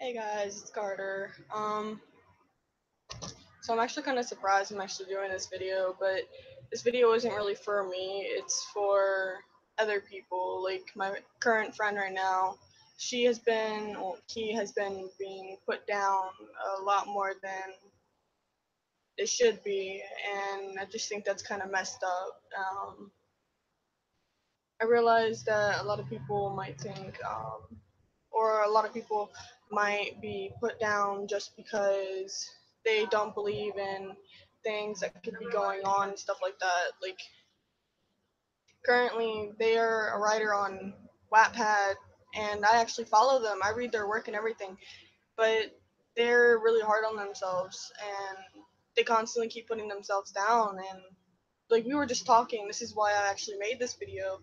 Hey guys, it's Carter. So I'm actually kind of surprised I'm actually doing this video, but this video isn't really for me. It's for other people, like my current friend right now. He has been being put down a lot more than it should be, and I just think that's kind of messed up. I realize that a lot of people might think, or a lot of people might be put down just because they don't believe in things that could be going on and stuff like that. Like currently, they are a writer on Wattpad, and I actually follow them. I read their work and everything, but they're really hard on themselves, and they constantly keep putting themselves down. And like we were just talking, this is why I actually made this video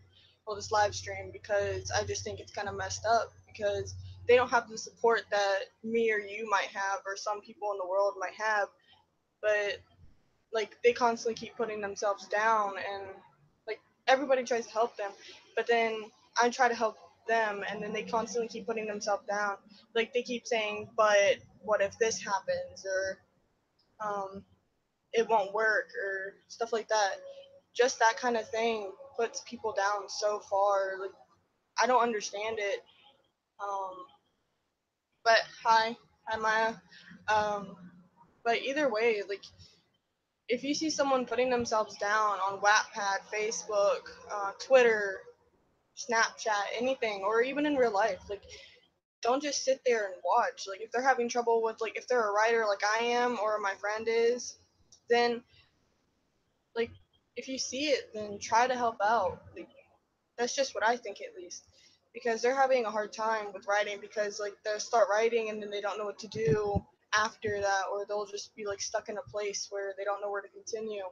or this live stream, because I just think it's kind of messed up because they don't have the support that me or you might have or some people in the world might have, but like they constantly keep putting themselves down, and like everybody tries to help them, but then I try to help them, and then they constantly keep putting themselves down. Like they keep saying, but what if this happens, or um, it won't work, or stuff like that. Just that kind of thing puts people down so far. Like I don't understand it. Um, but hi Maya. Um, but either way, like if you see someone putting themselves down on Wattpad, Facebook, Twitter, Snapchat, anything, or even in real life, like don't just sit there and watch. Like if they're having trouble with, like if they're a writer like I am or my friend is, then like if you see it, then try to help out. Like that's just what I think, at least, because they're having a hard time with writing, because like they'll start writing and then they don't know what to do after that, or they'll just be like stuck in a place where they don't know where to continue.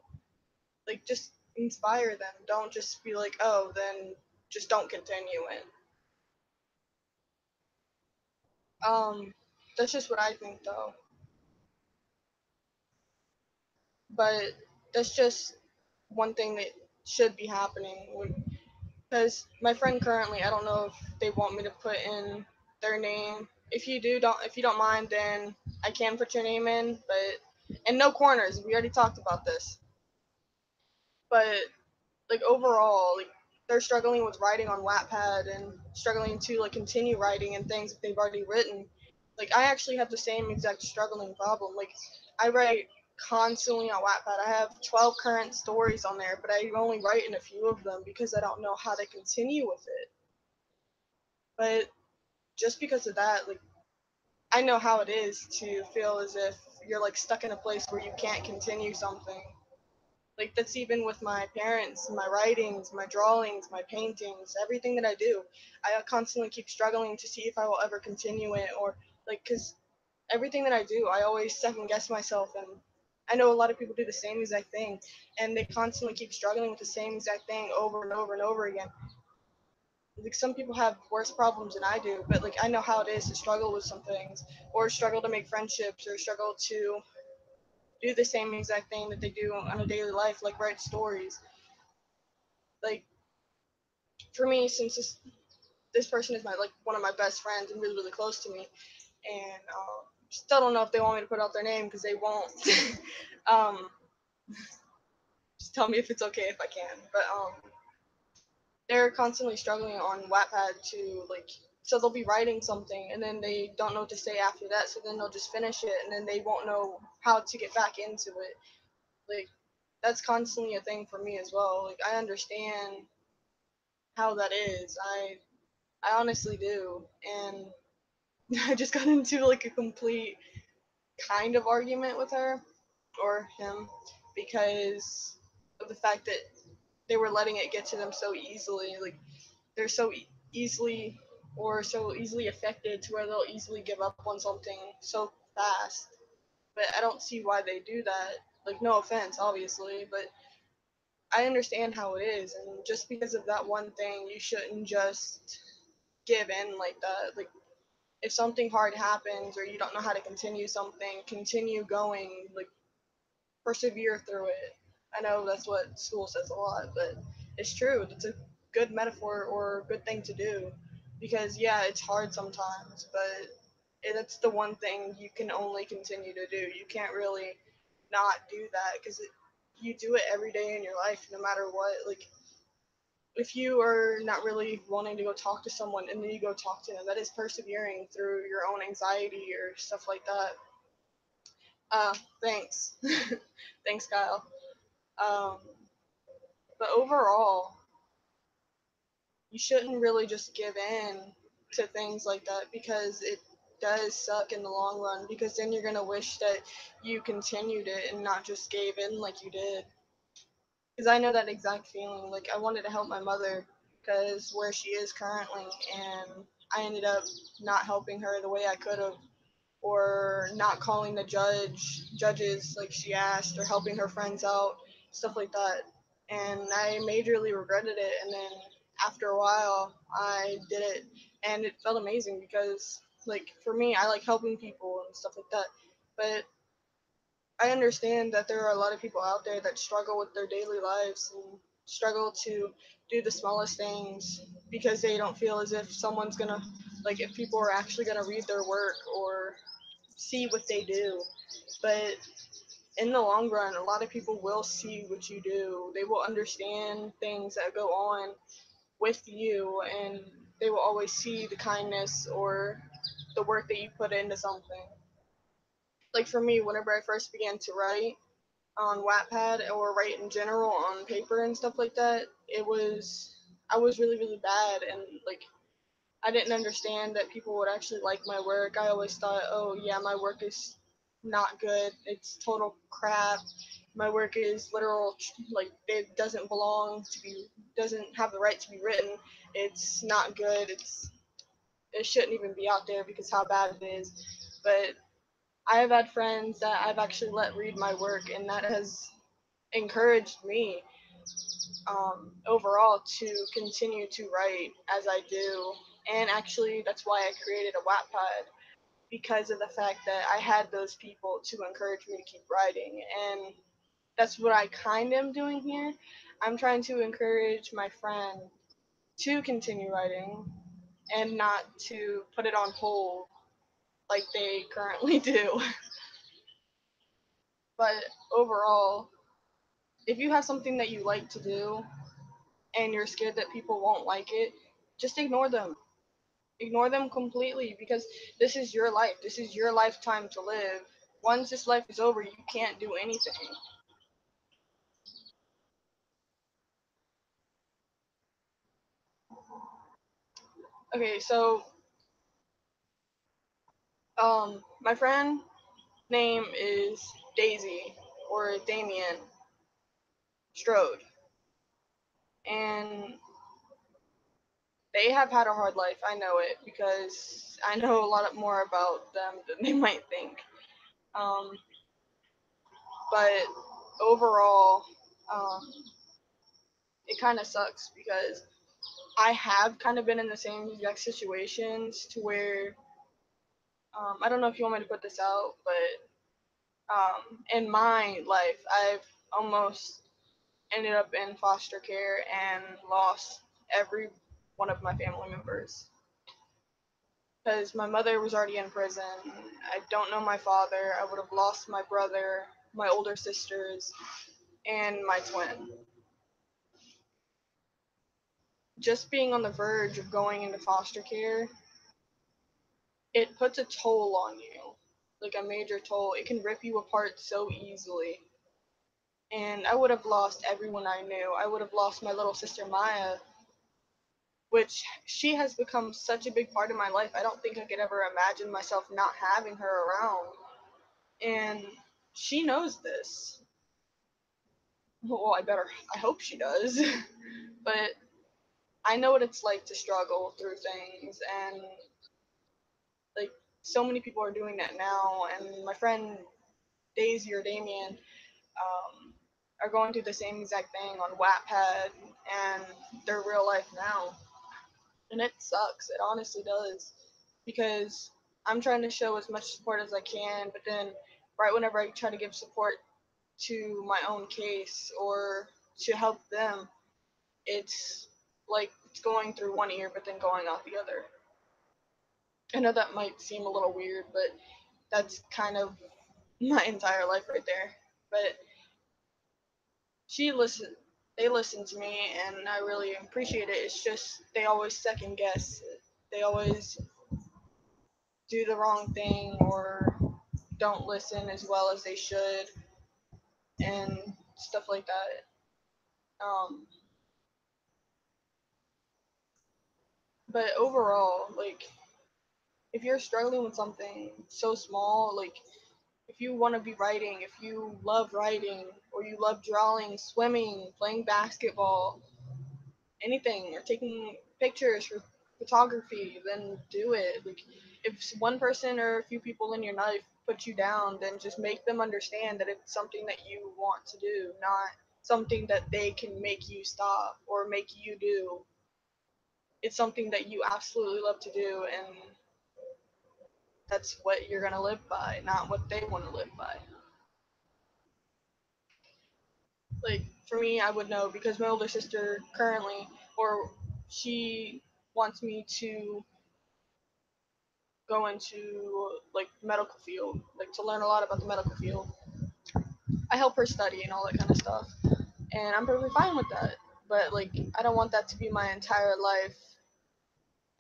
Like just inspire them. Don't just be like, oh, then just don't continue it. That's just what I think, though. But that's just one thing that should be happening. Because my friend currently, I don't know if they want me to put in their name. If you don't mind, then I can put your name in, but and no corners. We already talked about this. But like overall, like they're struggling with writing on Wattpad and struggling to like continue writing and things that they've already written. Like I actually have the same exact struggling problem. Like I write constantly on Wattpad. I have 12 current stories on there, but I only write in a few of them because I don't know how to continue with it. But just because of that, like I know how it is to feel as if you're like stuck in a place where you can't continue something. Like that's even with my parents, my writings, my drawings, my paintings, everything that I do. I constantly keep struggling to see if I will ever continue it, or like cuz everything that I do, I always second guess myself, and I know a lot of people do the same exact thing, and they constantly keep struggling with the same exact thing over and over and over again. Like some people have worse problems than I do, but like I know how it is to struggle with some things, or struggle to make friendships, or struggle to do the same exact thing that they do on a daily life, like write stories. Like for me, since this person is my like one of my best friends and really close to me, and still don't know if they want me to put out their name because they won't. um, just tell me if it's okay if I can. But they're constantly struggling on Wattpad to like. So they'll be writing something and then they don't know what to say after that. So then they'll just finish it and then they won't know how to get back into it. Like that's constantly a thing for me as well. Like I understand how that is. I honestly do. And I just got into like a complete kind of argument with her or him because of the fact that they were letting it get to them so easily. Like they're easily so easily affected to where they'll easily give up on something so fast. But I don't see why they do that. Like no offense, obviously, but I understand how it is, and just because of that one thing, you shouldn't just give in like that. Like if something hard happens or you don't know how to continue something, continue going. Like persevere through it. I know that's what school says a lot, but it's true. It's a good metaphor or a good thing to do because yeah, it's hard sometimes, but that's the one thing you can only continue to do. You can't really not do that because you do it every day in your life, no matter what. Like, if you are not really wanting to go talk to someone and then you go talk to them, that is persevering through your own anxiety or stuff like that. Thanks. Thanks, Kyle. Um, but overall, you shouldn't really just give in to things like that because it does suck in the long run, because then you're going to wish that you continued it and not just gave in like you did. Because I know that exact feeling. Like, I wanted to help my mother because where she is currently, and I ended up not helping her the way I could have, or not calling the judges like she asked, or helping her friends out, stuff like that. And I majorly regretted it. And then after a while, I did it, and it felt amazing because, like, for me, I like helping people and stuff like that. But I understand that there are a lot of people out there that struggle with their daily lives and struggle to do the smallest things because they don't feel as if someone's gonna, like, if people are actually gonna read their work or see what they do. But in the long run, a lot of people will see what you do. They will understand things that go on with you, and they will always see the kindness or the work that you put into something. Like, for me, whenever I first began to write on Wattpad or write in general on paper and stuff like that, I was really, really bad, and, like, I didn't understand that people would actually like my work. I always thought, oh yeah, my work is not good. It's total crap. My work is literal, like, it doesn't belong to be, doesn't have the right to be written. It's not good. It shouldn't even be out there because how bad it is. But I have had friends that I've actually let read my work, and that has encouraged me, overall, to continue to write as I do. And actually, that's why I created a Wattpad, because of the fact that I had those people to encourage me to keep writing. And that's what I kind of am doing here. I'm trying to encourage my friend to continue writing and not to put it on hold like they currently do. But overall, if you have something that you like to do and you're scared that people won't like it, just ignore them. Ignore them completely, because this is your life. This is your lifetime to live. Once this life is over, you can't do anything. Okay, so my friend name is Daisy, or Damien Strode, and they have had a hard life. I know it because I know a lot more about them than they might think. Um, but overall, um, it kind of sucks because I have kind of been in the same exact situations to where, I don't know if you want me to put this out, but in my life, I've almost ended up in foster care and lost every one of my family members. Because my mother was already in prison. I don't know my father. I would have lost my brother, my older sisters, and my twin. Just being on the verge of going into foster care, it puts a toll on you, like a major toll. It can rip you apart so easily. And I would have lost everyone I knew. I would have lost my little sister Maya, which she has become such a big part of my life. I don't think I could ever imagine myself not having her around. And she knows this. Well, I hope she does. But I know what it's like to struggle through things, and, like, so many people are doing that now. And my friend Daisy, or Damien, are going through the same exact thing on Wattpad and their real life now. And it sucks. It honestly does. Because I'm trying to show as much support as I can, but then right whenever I try to give support to my own case or to help them, it's like it's going through one ear but then going out the other. I know that might seem a little weird, but that's kind of my entire life right there. But she listen they listen to me, and I really appreciate it. It's just they always second guess. They always do the wrong thing or don't listen as well as they should and stuff like that. But overall, like, if you're struggling with something so small, like, if you want to be writing, if you love writing, or you love drawing, swimming, playing basketball, anything, or taking pictures for photography, then do it. Like, if one person or a few people in your life put you down, then just make them understand that it's something that you want to do, not something that they can make you stop or make you do. It's something that you absolutely love to do, and that's what you're gonna live by, not what they want to live by. Like, for me, I would know because my older sister currently, or she wants me to go into like medical field, like to learn a lot about the medical field. I help her study and all that kind of stuff, and I'm perfectly fine with that. But like, I don't want that to be my entire life.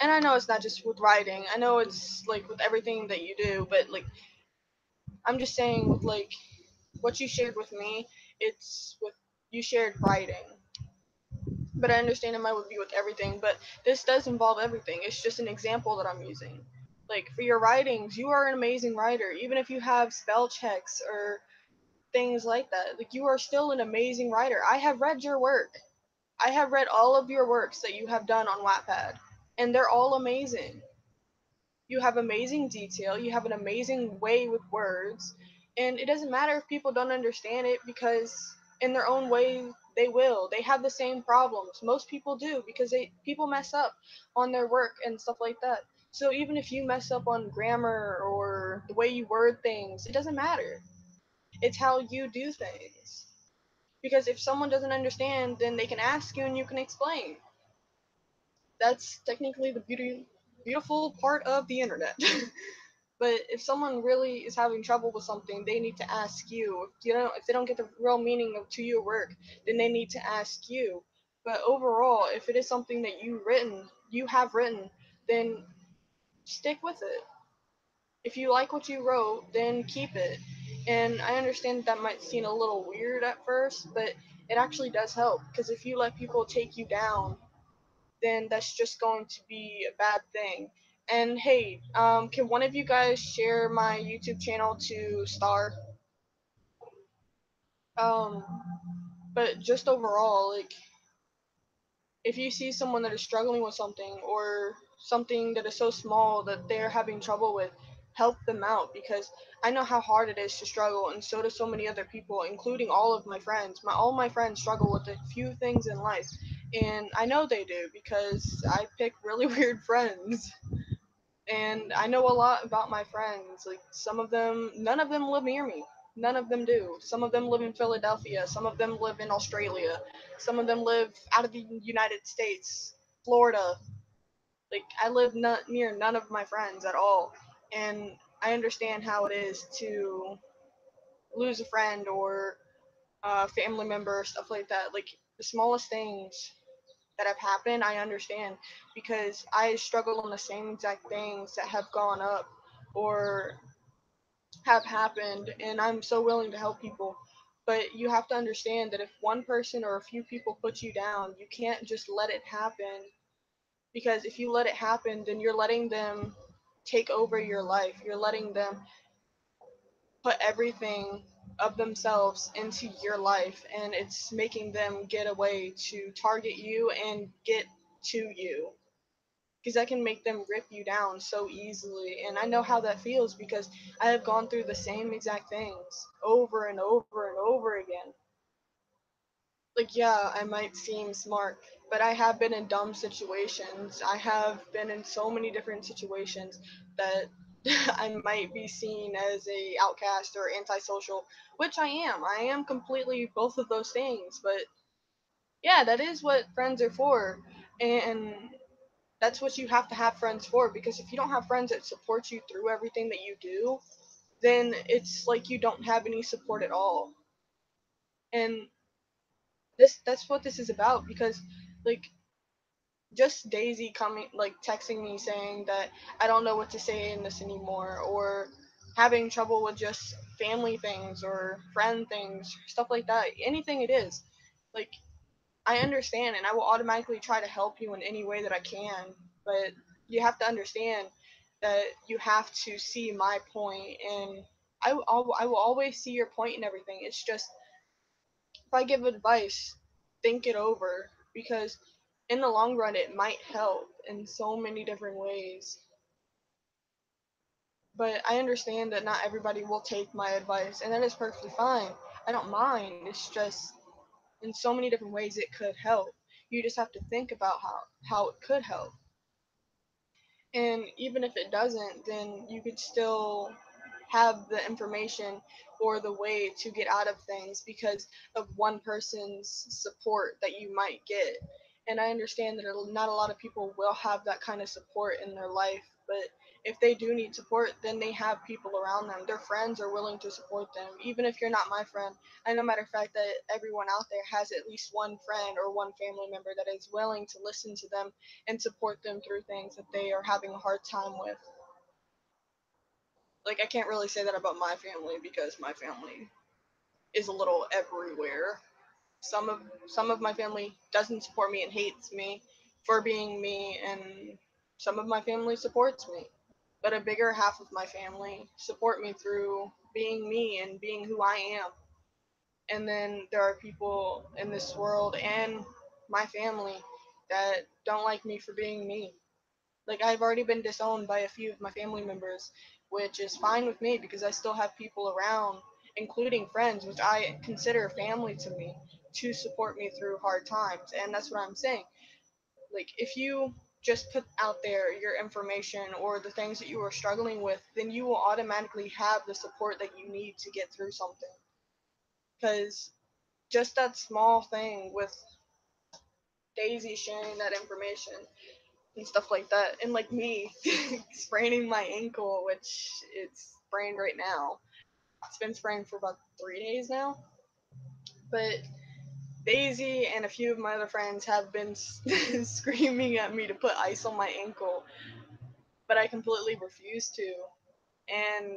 And I know it's not just with writing. I know it's like with everything that you do, but like, I'm just saying with like what you shared with me, it's with you shared writing. But I understand it might be with everything, but this does involve everything. It's just an example that I'm using. Like, for your writings, you are an amazing writer. Even if you have spell checks or things like that, like, you are still an amazing writer. I have read your work. I have read all of your works that you have done on Wattpad, and they're all amazing. You have amazing detail, you have an amazing way with words, and it doesn't matter if people don't understand it because in their own way they will. They have the same problems. Most people do because people mess up on their work and stuff like that. So even if you mess up on grammar or the way you word things, it doesn't matter. It's how you do things. Because if someone doesn't understand, then they can ask you and you can explain. That's technically the beautiful part of the internet. But if someone really is having trouble with something, they need to ask you. If they don't get the real meaning of to your work, then they need to ask you. But overall, if it is something that you have written, then stick with it. If you like what you wrote, then keep it. And I understand that might seem a little weird at first, but it actually does help because if you let people take you down, then that's just going to be a bad thing. And hey, can one of you guys share my YouTube channel to Star? Um, but just overall, like, if you see someone that is struggling with something or something that is so small that they're having trouble with, help them out because I know how hard it is to struggle, and so do so many other people, including all of my friends. All my friends struggle with a few things in life, and I know they do because I pick really weird friends. And I know a lot about my friends. Like, some of them, none of them live near me. None of them do. Some of them live in Philadelphia. Some of them live in Australia. Some of them live out of the United States, Florida. Like, I live not near none of my friends at all, and I understand how it is to lose a friend or a family member, stuff like that. Like, the smallest things that have happened, I understand because I struggle on the same exact things that have gone up or have happened, and I'm so willing to help people. But you have to understand that if one person or a few people put you down, you can't just let it happen because if you let it happen, then you're letting them take over your life. You're letting them put everything of themselves into your life, and it's making them get a way to target you and get to you because that can make them rip you down so easily. And I know how that feels because I have gone through the same exact things over and over and over again. Like, yeah, I might seem smart, but I have been in dumb situations. I have been in so many different situations that I might be seen as a outcast or antisocial, which I am. I am completely both of those things, but yeah, that is what friends are for. And that's what you have to have friends for, because if you don't have friends that support you through everything that you do, then it's like you don't have any support at all. And that's what this is about, because like just Daisy coming, like texting me saying that I don't know what to say in this anymore, or having trouble with just family things or friend things, stuff like that, anything it is, like I understand and I will automatically try to help you in any way that I can, but you have to understand that you have to see my point, and I will always see your point and everything. It's just if I give advice, think it over, because in the long run it might help in so many different ways. But I understand that not everybody will take my advice, and that is perfectly fine. I don't mind. It's just in so many different ways it could help. You just have to think about how it could help. And even if it doesn't, then you could still have the information or the way to get out of things because of one person's support that you might get. And I understand that not a lot of people will have that kind of support in their life, but if they do need support, then they have people around them. Their friends are willing to support them. Even if you're not my friend, I know, matter of fact, that everyone out there has at least one friend or one family member that is willing to listen to them and support them through things that they are having a hard time with. Like, I can't really say that about my family because my family is a little everywhere. Some of my family doesn't support me and hates me for being me, and some of my family supports me. But a bigger half of my family support me through being me and being who I am. And then there are people in this world and my family that don't like me for being me. Like, I've already been disowned by a few of my family members, which is fine with me because I still have people around, including friends, which I consider family to me, to support me through hard times. And that's what I'm saying. Like, if you just put out there your information or the things that you are struggling with, then you will automatically have the support that you need to get through something. Because just that small thing with Daisy sharing that information and stuff like that. And like me spraining my ankle, which it's sprained right now. It's been sprained for about 3 days now. But Daisy and a few of my other friends have been screaming at me to put ice on my ankle, but I completely refuse to. And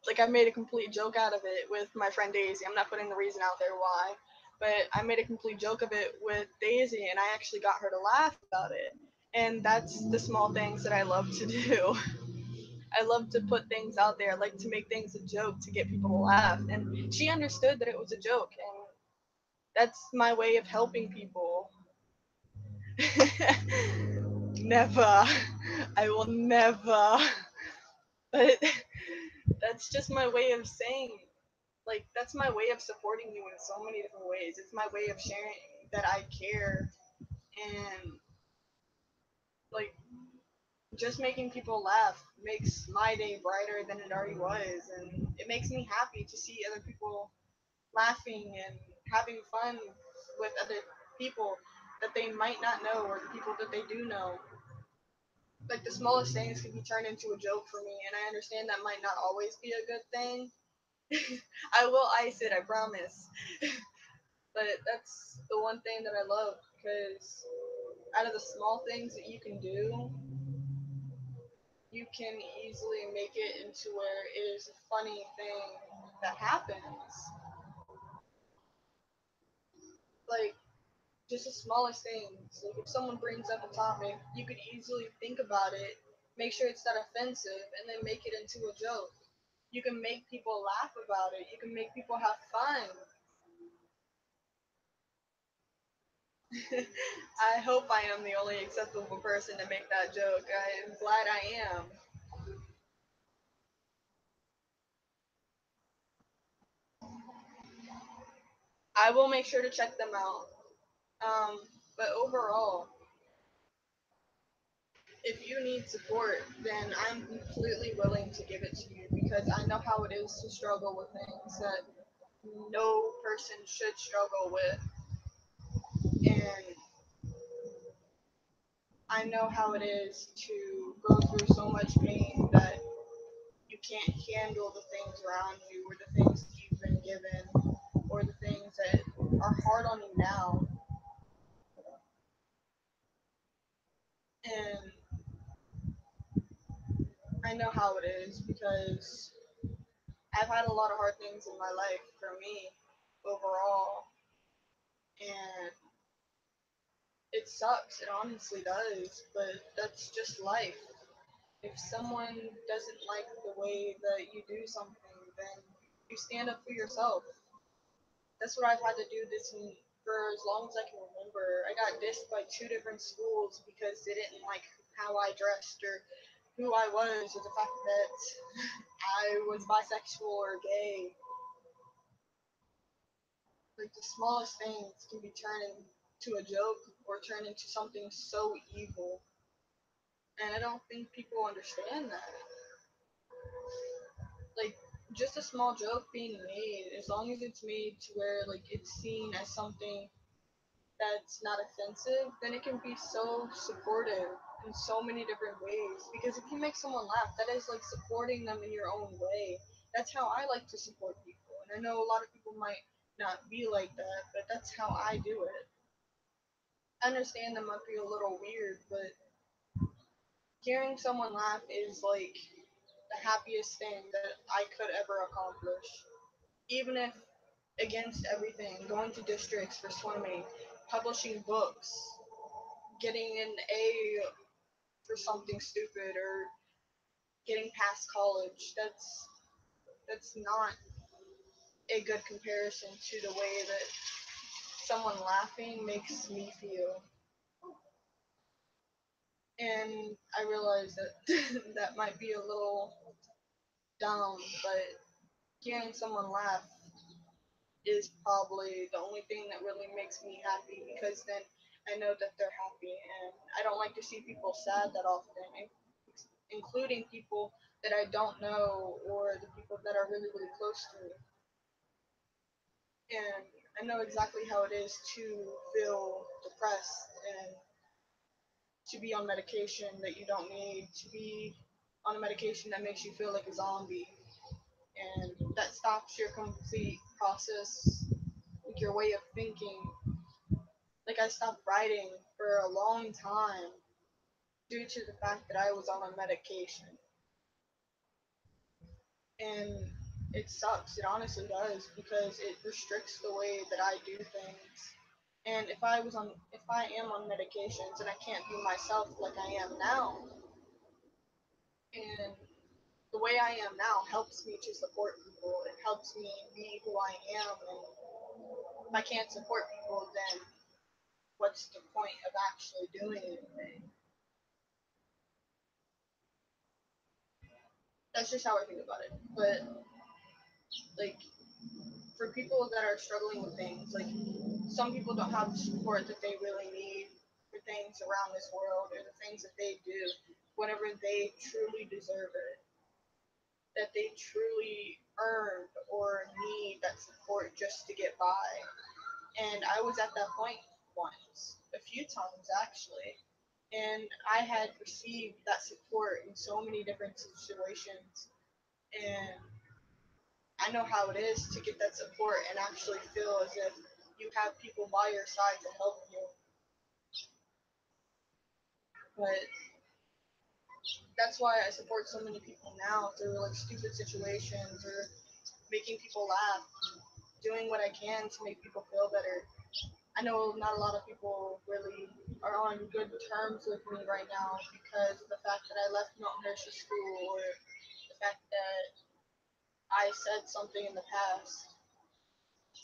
like, I made a complete joke out of it with my friend Daisy. I'm not putting the reason out there why, but I made a complete joke of it with Daisy, and I actually got her to laugh about it. And that's the small things that I love to do. I love to put things out there. I like to make things a joke to get people to laugh. And she understood that it was a joke, and that's my way of helping people. Never. I will never. But that's just my way of saying, like, that's my way of supporting you in so many different ways. It's my way of sharing that I care, and like, just making people laugh makes my day brighter than it already was, and it makes me happy to see other people laughing and having fun with other people that they might not know or the people that they do know. Like, the smallest things can be turned into a joke for me, and I understand that might not always be a good thing. I will ice it, I promise. But that's the one thing that I love, because out of the small things that you can do, you can easily make it into where it is a funny thing that happens. Like, just the smallest things. Like, if someone brings up a topic, you could easily think about it, make sure it's not offensive, and then make it into a joke. You can make people laugh about it. You can make people have fun. I hope I am the only acceptable person to make that joke. I'm glad I am. I will make sure to check them out. Um, but overall, if you need support, then I'm completely willing to give it to you, because I know how it is to struggle with things that no person should struggle with. And I know how it is to go through so much pain that you can't handle the things around you or the things that you've been given or the things that are hard on you now. And I know how it is because I've had a lot of hard things in my life for me overall. And it sucks. It honestly does. But that's just life. If someone doesn't like the way that you do something, then you stand up for yourself. That's what I've had to do for as long as I can remember. I got dissed by two different schools because they didn't like how I dressed or who I was or the fact that I was bisexual or gay. Like the smallest things can be turned into a joke or turned into something so evil. And I don't think people understand that. Like just a small joke being made, as long as it's made to where like it's seen as something that's not offensive, then it can be so supportive in so many different ways. Because if you make someone laugh, that is like supporting them in your own way. That's how I like to support people. And I know a lot of people might not be like that, but that's how I do it. I understand that might be a little weird, but hearing someone laugh is like the happiest thing that I could ever accomplish. Even if against everything, going to districts for swimming, publishing books, getting an A for something stupid or getting past college. That's not a good comparison to the way that someone laughing makes me feel. And I realize that that might be a little dumb, but hearing someone laugh is probably the only thing that really makes me happy because then I know that they're happy and I don't like to see people sad that often, including people that I don't know or the people that are really, really close to me. And I know exactly how it is to feel depressed and to be on medication that you don't need, to be on a medication that makes you feel like a zombie, and that stops your complete process, like your way of thinking. Like I stopped writing for a long time due to the fact that I was on a medication. And it sucks. It honestly does because it restricts the way that I do things. And if I am on medications and I can't be myself like I am now, and the way I am now helps me to support people. It helps me be who I am. And if I can't support people, then what's the point of actually doing anything? That's just how I think about it. But like for people that are struggling with things, like some people don't have the support that they really need for things around this world or the things that they do whenever they truly deserve it, that they truly earned or need that support just to get by. And I was at that point once, a few times actually. And I had received that support in so many different situations. And I know how it is to get that support and actually feel as if you have people by your side to help you. But that's why I support so many people now through like stupid situations or making people laugh, doing what I can to make people feel better. I know not a lot of people really are on good terms with me right now because of the fact that I left Milton Nursery School or the fact that I said something in the past.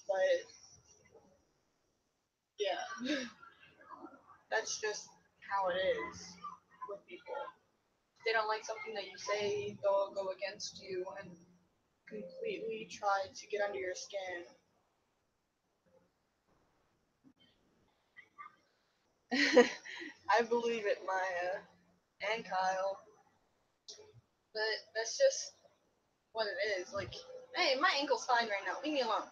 But yeah, that's just how it is with people. If they don't like something that you say, they'll go against you and completely try to get under your skin. I believe it, Maya and Kyle. But that's just what it is. Like, hey, my ankle's fine right now. Leave me alone.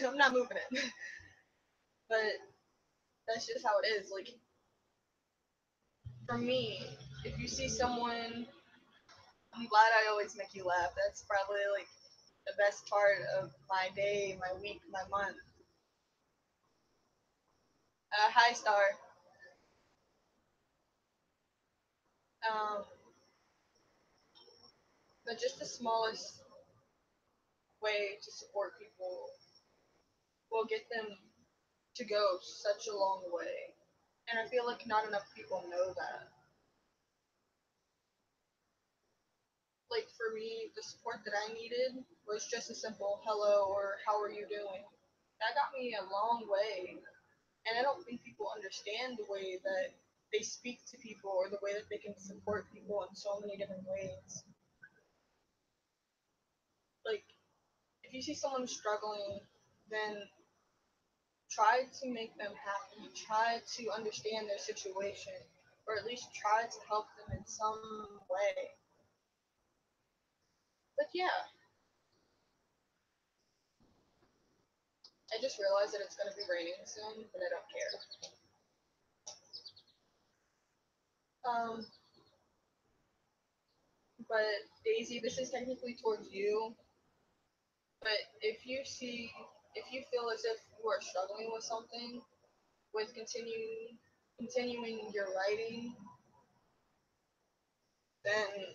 I'm not moving it. But that's just how it is. Like, For me, if you see someone, I'm glad I always make you laugh. That's probably like the best part of my day, my week, my month. Hi, Star. Um, but just the smallest way to support people will get them to go such a long way. And I feel like not enough people know that. Like for me, the support that I needed was just a simple hello or how are you doing. That got me a long way. And I don't think people understand the way that they speak to people or the way that they can support people in so many different ways. Like if you see someone struggling, then try to make them happy. Try to understand their situation, or at least try to help them in some way. But yeah, I just realized that it's gonna be raining soon, but I don't care. Um, but Daisy, this is technically towards you. But if you feel as if you are struggling with something, with continuing your writing, then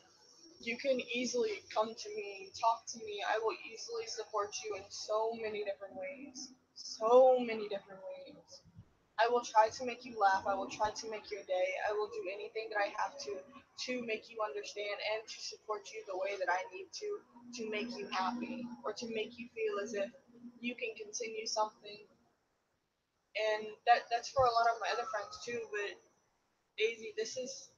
you can easily come to me, talk to me. I will easily support you in so many different ways. So many different ways. I will try to make you laugh. I will try to make your day. I will do anything that I have to make you understand and to support you the way that I need to make you happy or to make you feel as if you can continue something. And that's for a lot of my other friends too. But Daisy, this is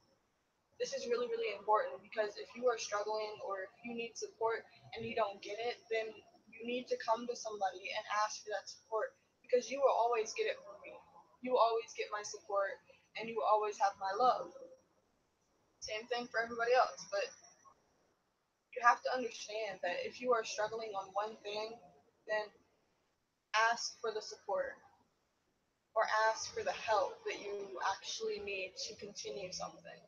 really really important because if you are struggling or if you need support and you don't get it, then you need to come to somebody and ask for that support because you will always get it from me. You will always get my support and you will always have my love. Same thing for everybody else, but you have to understand that if you are struggling on one thing, then ask for the support or ask for the help that you actually need to continue something.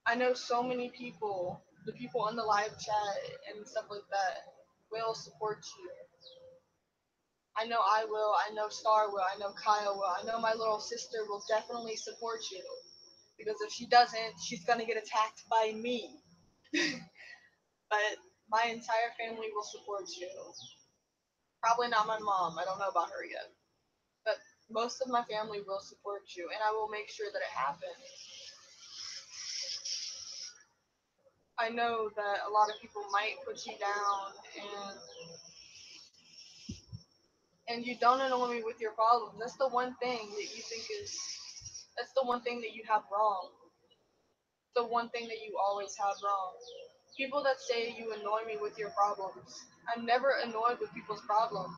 I know so many people, the people on the live chat and stuff like that, will support you. I know I will. I know Star will. I know Kyle will. I know my little sister will definitely support you. Because if she doesn't, she's gonna get attacked by me. But my entire family will support you. Probably not my mom. I don't know about her yet. But most of my family will support you, and I will make sure that it happens. I know that a lot of people might put you down and you don't annoy me with your problems. That's the one thing that you think is that's the one thing that you have wrong. The one thing that you always have wrong. People that say you annoy me with your problems. I'm never annoyed with people's problems.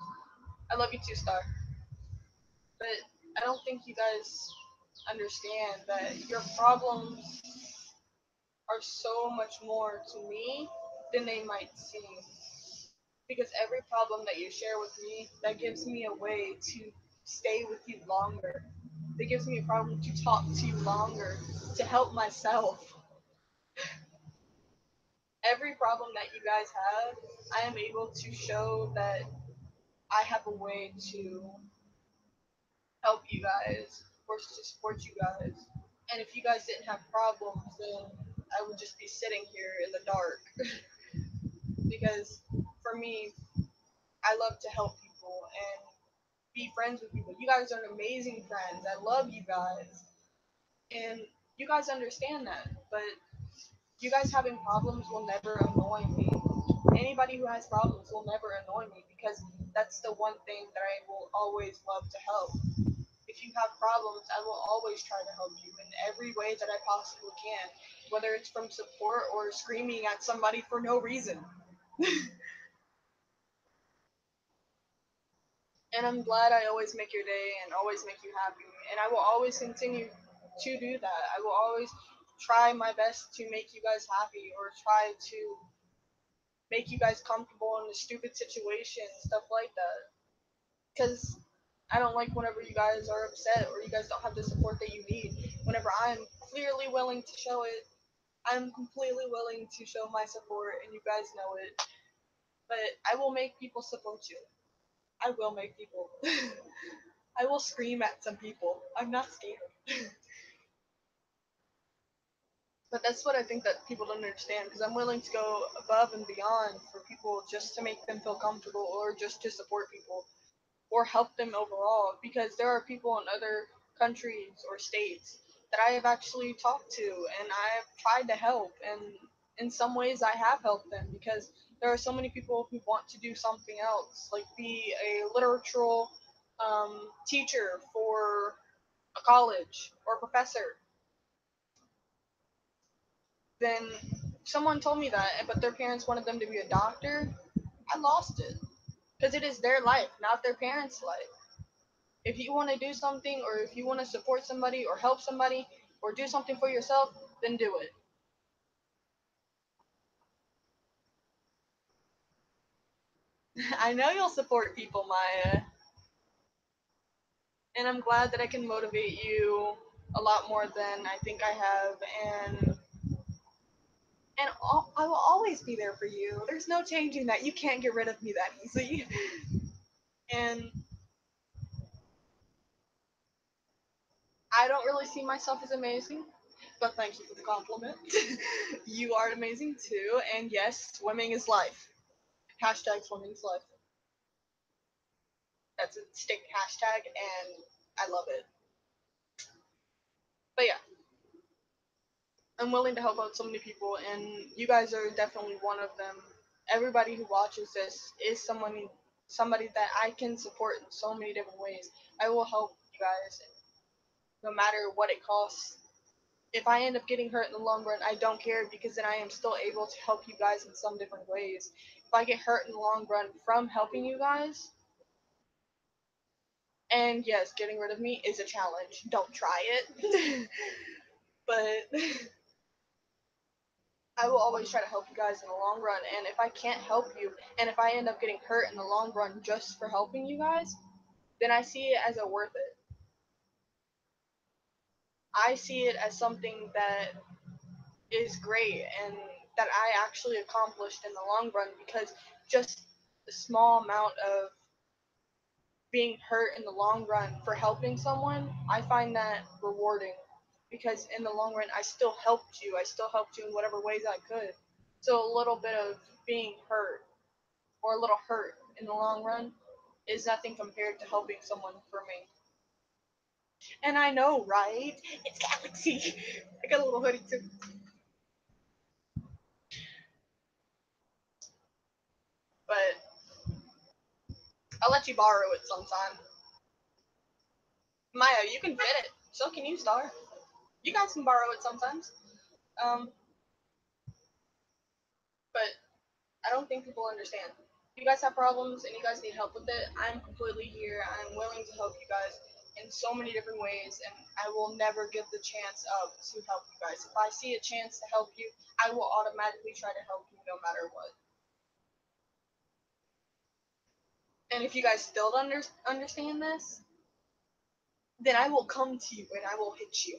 I love you too, Star. But I don't think you guys understand that your problems are so much more to me than they might seem. Because every problem that you share with me, that gives me a way to stay with you longer. That gives me a problem to talk to you longer, to help myself. Every problem that you guys have, I am able to show that I have a way to help you guys or to support you guys. And if you guys didn't have problems, then I would just be sitting here in the dark. Because for me, I love to help people and be friends with people. You guys are amazing friends. I love you guys. And you guys understand that. But you guys having problems will never annoy me. Anybody who has problems will never annoy me because that's the one thing that I will always love to help. If you have problems, I will always try to help you in every way that I possibly can, whether it's from support or screaming at somebody for no reason. And I'm glad I always make your day and always make you happy. And I will always continue to do that. I will always try my best to make you guys happy or try to make you guys comfortable in a stupid situation, stuff like that. Because I don't like whenever you guys are upset or you guys don't have the support that you need. Whenever I'm clearly willing to show it, I'm completely willing to show my support, and you guys know it. But I will make people support you. I will make people. I will scream at some people. I'm not scared. But that's what I think that people don't understand, because I'm willing to go above and beyond for people just to make them feel comfortable or just to support people or help them overall, because there are people in other countries or states that I have actually talked to and I have tried to help, and in some ways I have helped them, because there are so many people who want to do something else, like be a literal teacher for a college or professor. Then someone told me that, but their parents wanted them to be a doctor. I lost it, because it is their life, not their parents' life. If you want to do something, or if you want to support somebody or help somebody or do something for yourself, then do it. I know you'll support people, Maya, and I'm glad that I can motivate you a lot more than I think I have, and I will always be there for you. There's no changing that. You can't get rid of me that easily. And I don't really see myself as amazing, but thank you for the compliment. You are amazing too, and yes, swimming is life. Hashtag swimming is life. That's a stick hashtag, and I love it. But yeah, I'm willing to help out so many people, and you guys are definitely one of them. Everybody who watches this is somebody that I can support in so many different ways. I will help you guys, no matter what it costs. If I end up getting hurt in the long run, I don't care, because then I am still able to help you guys in some different ways. If I get hurt in the long run from helping you guys, and yes, getting rid of me is a challenge. Don't try it. But I will always try to help you guys in the long run. And if I can't help you, and if I end up getting hurt in the long run just for helping you guys, then I see it as a worth it. I see it as something that is great and that I actually accomplished in the long run, because just the small amount of being hurt in the long run for helping someone, I find that rewarding, because in the long run, I still helped you. I still helped you in whatever ways I could. So a little bit of being hurt, or a little hurt in the long run, is nothing compared to helping someone for me. And I know, right? It's Galaxy. I got a little hoodie too. But I'll let you borrow it sometime. Maya, you can fit it. So can you, Star. You guys can borrow it sometimes. Um, but I don't think people understand. If you guys have problems and you guys need help with it, I'm completely here. I'm willing to help you guys in so many different ways, and I will never give the chance up to help you guys. If I see a chance to help you, I will automatically try to help you no matter what. And if you guys still don't understand this, then I will come to you and I will hit you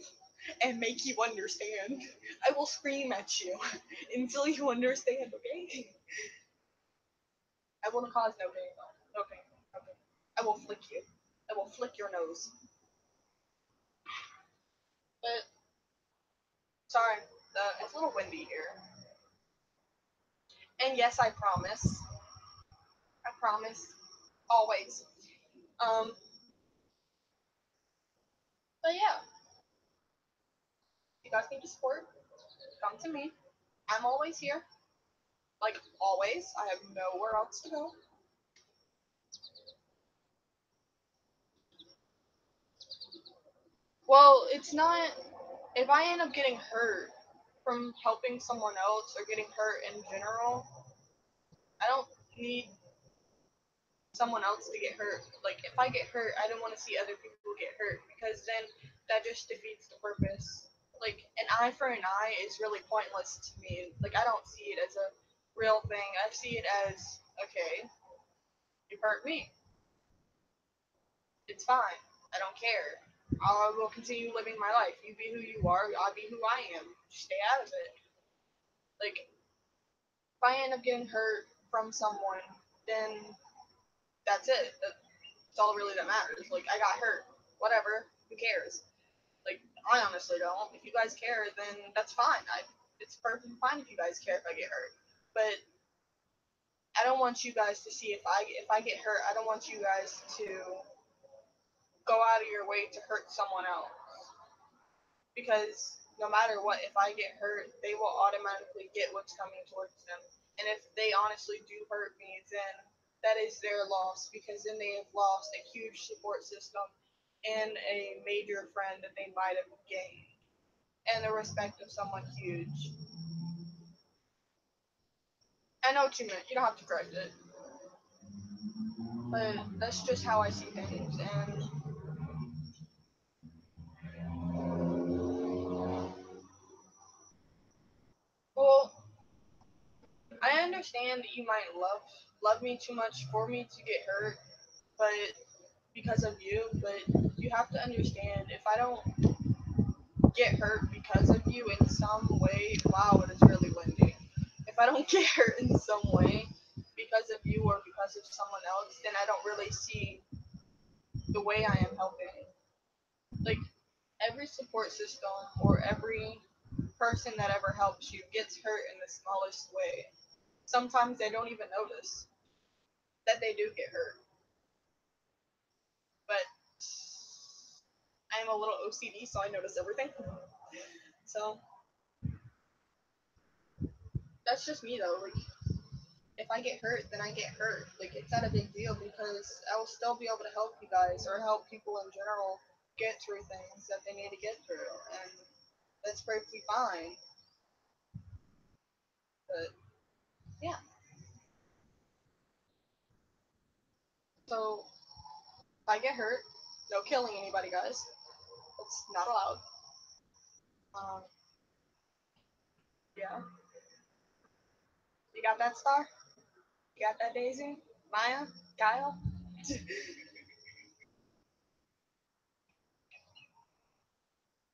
and make you understand. I will scream at you until you understand, okay? I will cause no pain, though. No pain. No pain. I will flick you. I will flick your nose. But, sorry, it's a little windy here. And yes, I promise. I promise. Always. Um, but yeah, if you guys need support, come to me. I'm always here. Like, always. I have nowhere else to go. Well, it's not. If I end up getting hurt from helping someone else or getting hurt in general, I don't need someone else to get hurt. Like, if I get hurt, I don't want to see other people get hurt, because then that just defeats the purpose. Like, an eye for an eye is really pointless to me. Like, I don't see it as a real thing. I see it as, okay, you hurt me. It's fine. I don't care. I will continue living my life. You be who you are. I'll be who I am. Stay out of it. Like, if I end up getting hurt from someone, then that's it. That's all really that matters. Like, I got hurt. Whatever. Who cares? Like, I honestly don't. If you guys care, then that's fine. It's perfectly fine if you guys care if I get hurt. But I don't want you guys to see if I get hurt. I don't want you guys to go out of your way to hurt someone else, because no matter what, if I get hurt, they will automatically get what's coming towards them. And if they honestly do hurt me, then that is their loss, because then they have lost a huge support system and a major friend that they might have gained, and the respect of someone huge. I know what you meant. You don't have to correct it, but that's just how I see things. And well, I understand that you might love me too much for me to get hurt, but because of you. But you have to understand, if I don't get hurt because of you in some way, wow, it is really windy. If I don't get hurt in some way because of you or because of someone else, then I don't really see the way I am helping. Like, every support system or every person that ever helps you gets hurt in the smallest way. Sometimes they don't even notice that they do get hurt. But I am a little OCD, so I notice everything. So that's just me though. Like, if I get hurt, then I get hurt. Like, it's not a big deal, because I will still be able to help you guys or help people in general get through things that they need to get through, and that's perfectly fine. But yeah, so if I get hurt, no killing anybody, guys. That's not allowed. Um, yeah, you got that, Star? You got that, Daisy? Maya? Kyle?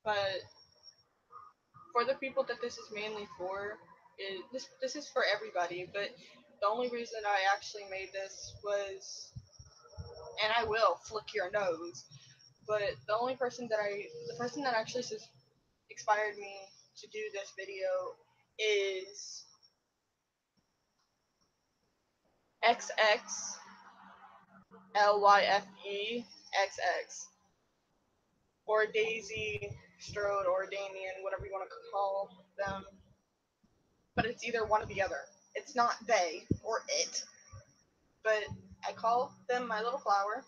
But for the people that this is mainly for, this is for everybody. But the only reason I actually made this was, and I will flick your nose. But the person that actually inspired me to do this video is XXLYFEXX, or Daisy Strode, or Damien, whatever you want to call them. But it's either one or the other. It's not they or it. But I call them my little flower.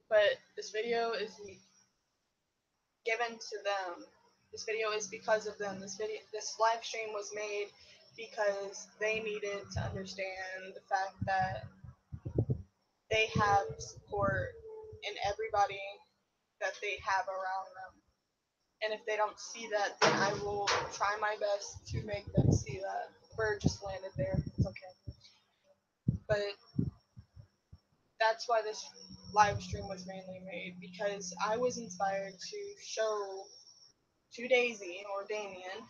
But this video is given to them. This video is because of them. This live stream was made because they needed to understand the fact that they have support in everybody that they have around them. And if they don't see that, then I will try my best to make them see that. Bird just landed there. It's okay. But that's why this live stream was mainly made, because I was inspired to show to Daisy or Damien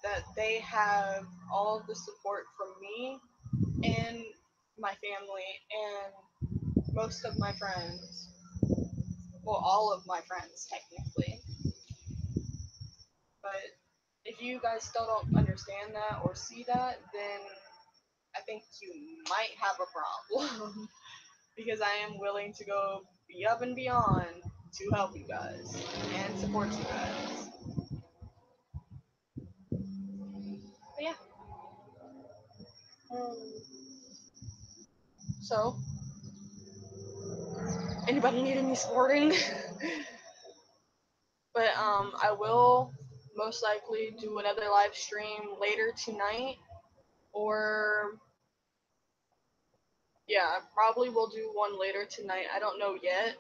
that they have all of the support from me and my family and most of my friends. Well, all of my friends, technically. But if you guys still don't understand that or see that, then I think you might have a problem. Because I am willing to go be up and beyond to help you guys and support you guys. But yeah. So, anybody need any supporting? But I will most likely do another live stream later tonight, or yeah, I probably will do one later tonight. I don't know yet,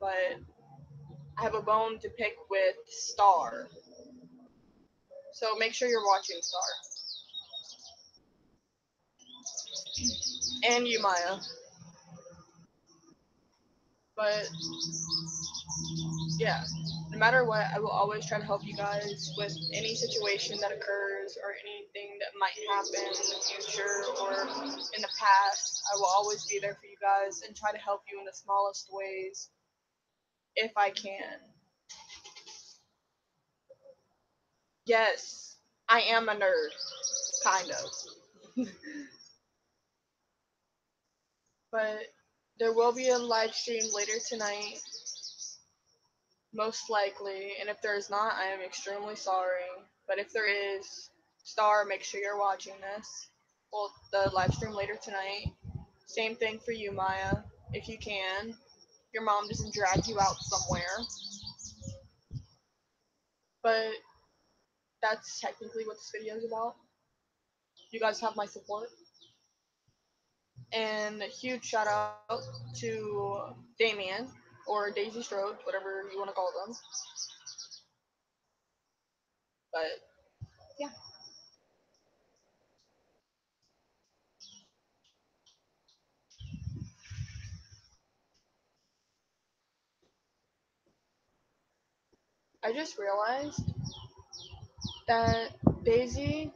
but I have a bone to pick with Star. So make sure you're watching Star. And you, Maya. But yeah, no matter what, I will always try to help you guys with any situation that occurs or anything that might happen in the future or in the past. I will always be there for you guys and try to help you in the smallest ways if I can. Yes, I am a nerd, kind of. But there will be a live stream later tonight, most likely. And if there is not, I am extremely sorry. But if there is, Star, make sure you're watching this. Well, the live stream later tonight. Same thing for you, Maya, if you can. Your mom doesn't drag you out somewhere. But that's technically what this video is about. You guys have my support. And a huge shout out to Damien or Daisy Strode, whatever you want to call them. But yeah, I just realized that Daisy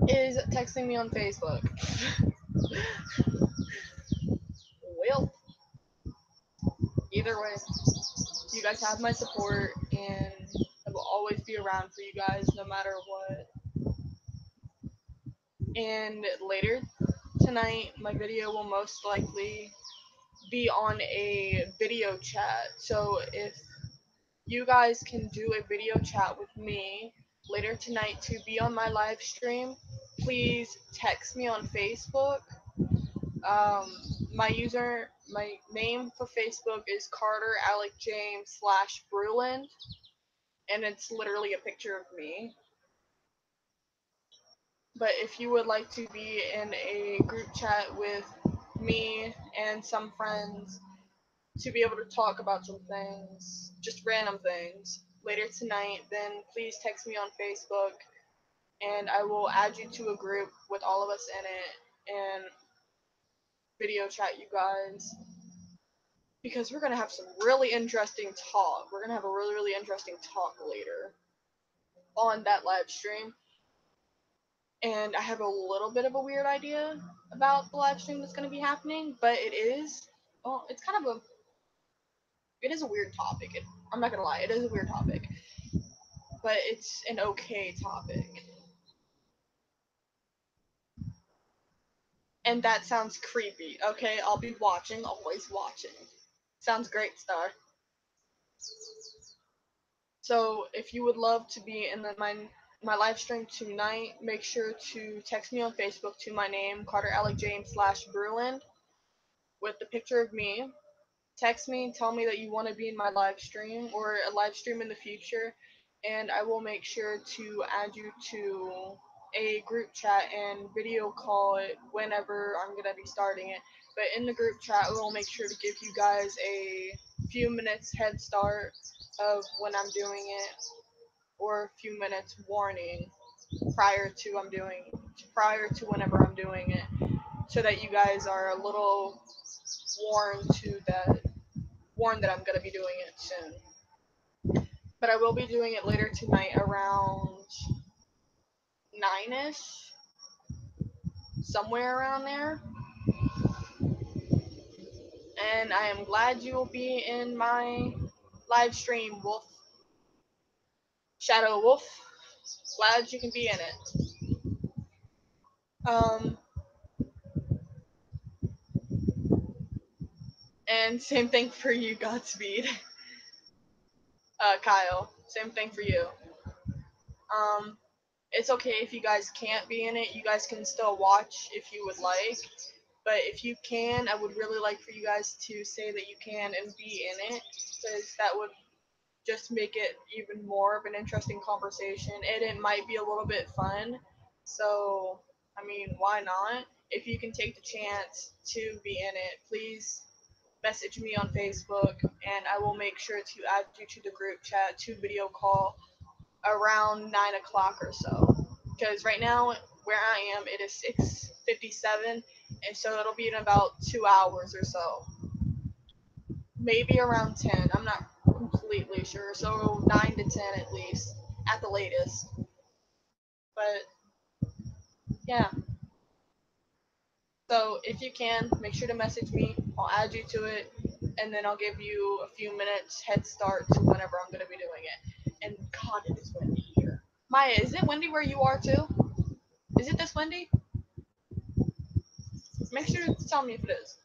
is texting me on Facebook. Well, either way, you guys have my support, and I will always be around for you guys no matter what. And later tonight, my video will most likely be on a video chat. So if you guys can do a video chat with me later tonight to be on my live stream, please text me on Facebook. Um, my name for Facebook is Carter Alec James / Bruland, and it's literally a picture of me. But if you would like to be in a group chat with me and some friends to be able to talk about some things, just random things, later tonight, then please text me on Facebook and I will add you to a group with all of us in it and video chat you guys. Because we're gonna have some really interesting talk. We're gonna have a really, really interesting talk later on that live stream. And I have a little bit of a weird idea about the live stream that's gonna be happening, but well, it's kind of it is a weird topic. I'm not gonna lie, it is a weird topic, but it's an okay topic. And that sounds creepy. Okay, I'll be watching, always watching. Sounds great, Star. So if you would love to be in my live stream tonight, make sure to text me on Facebook to my name, Carter Alec James / Bruland, with the picture of me. Text me, tell me that you want to be in my live stream or a live stream in the future, and I will make sure to add you to a group chat and video call it whenever I'm gonna be starting it. But in the group chat, we'll make sure to give you guys a few minutes head start of when I'm doing it, or a few minutes warning prior to whenever I'm doing it, so that you guys are a little warned that I'm gonna be doing it soon. But I will be doing it later tonight around 9ish, somewhere around there. And I am glad you will be in my live stream, Wolf. Shadow Wolf. Glad you can be in it. Um, and same thing for you, Godspeed. Kyle, same thing for you. Um, it's okay if you guys can't be in it. You guys can still watch if you would like. But if you can, I would really like for you guys to say that you can and be in it, because that would just make it even more of an interesting conversation, and it might be a little bit fun. So, I mean, why not? If you can take the chance to be in it, please message me on Facebook, and I will make sure to add you to the group chat to video call around 9 o'clock or so. Because right now, where I am, it is 6:57, and so it'll be in about 2 hours or so. maybe around 10. I'm not completely sure. So 9 to 10 at least, at the latest. But yeah. So if you can, make sure to message me. I'll add you to it, and then I'll give you a few minutes head start to whenever I'm gonna be doing it. And God, it is windy here. Maya, is it windy where you are too? Is it this windy? Make sure to tell me if it is.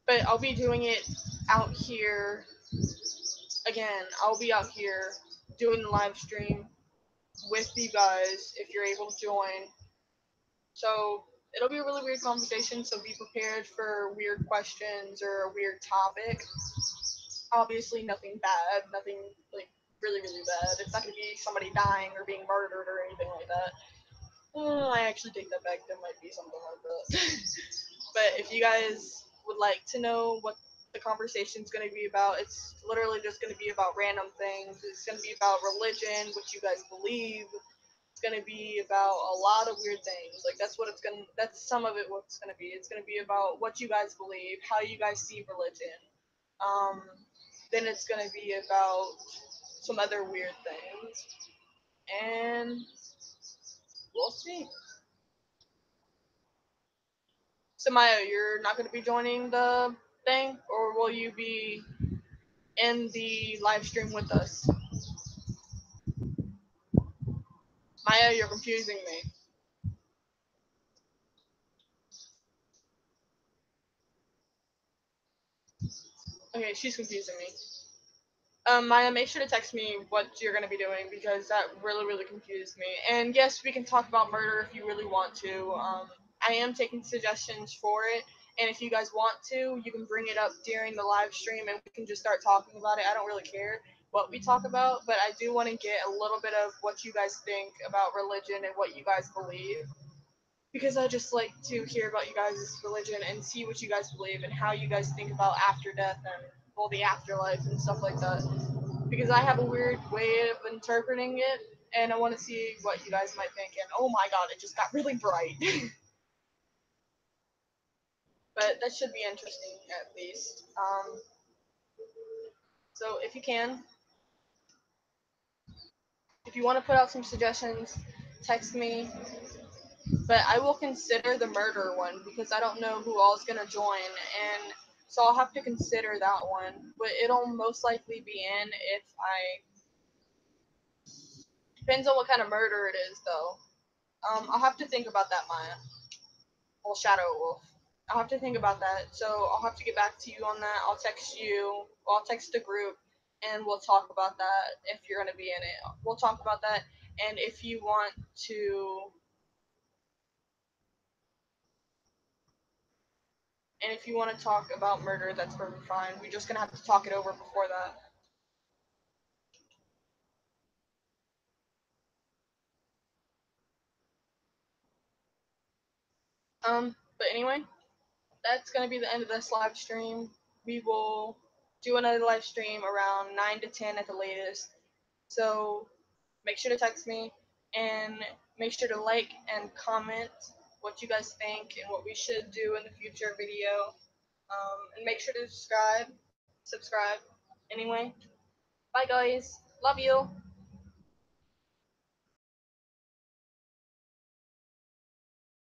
But I'll be doing it out here again. I'll be out here doing the live stream with you guys if you're able to join. So it'll be a really weird conversation. So be prepared for weird questions or a weird topic. Obviously, nothing bad, nothing like really, really bad. It's not gonna be somebody dying or being murdered or anything like that. I actually take that back. There might be something like that. But if you guys would like to know what the conversation's going to be about, it's literally just going to be about random things. It's going to be about religion, what you guys believe. It's going to be about a lot of weird things. Like that's some of it what's going to be. It's going to be about what you guys believe, how you guys see religion. Um, then it's going to be about some other weird things. And we'll see. So Maya, you're not going to be joining the thing, or will you be in the live stream with us? Maya, you're confusing me. Okay, she's confusing me. Maya, make sure to text me what you're gonna be doing because that really, really confused me. And yes, we can talk about murder if you really want to. I am taking suggestions for it, and if you guys want to, you can bring it up during the live stream, and we can just start talking about it. I don't really care what we talk about, but I do want to get a little bit of what you guys think about religion and what you guys believe. Because I just like to hear about you guys' religion and see what you guys believe and how you guys think about after death and well the afterlife and stuff like that. Because I have a weird way of interpreting it and I want to see what you guys might think. And oh my god, it just got really bright. But that should be interesting at least. So if you want to put out some suggestions, text me. But I will consider the murder one because I don't know who all is gonna join, and so I'll have to consider that one. But it'll most likely be in if I depends on what kind of murder it is though. I'll have to think about that, Maya. Well, Shadow Wolf. I'll have to think about that. So I'll have to get back to you on that. I'll text you. Well, I'll text the group, and we'll talk about that if you're gonna be in it. We'll talk about that, and if you want to And if you want to talk about murder, that's perfectly fine. We're just gonna have to talk it over before that. But anyway, that's gonna be the end of this live stream. We will do another live stream around 9 to 10 at the latest. So make sure to text me and make sure to like and comment what you guys think and what we should do in the future video. And make sure to subscribe. Anyway, bye guys. Love you.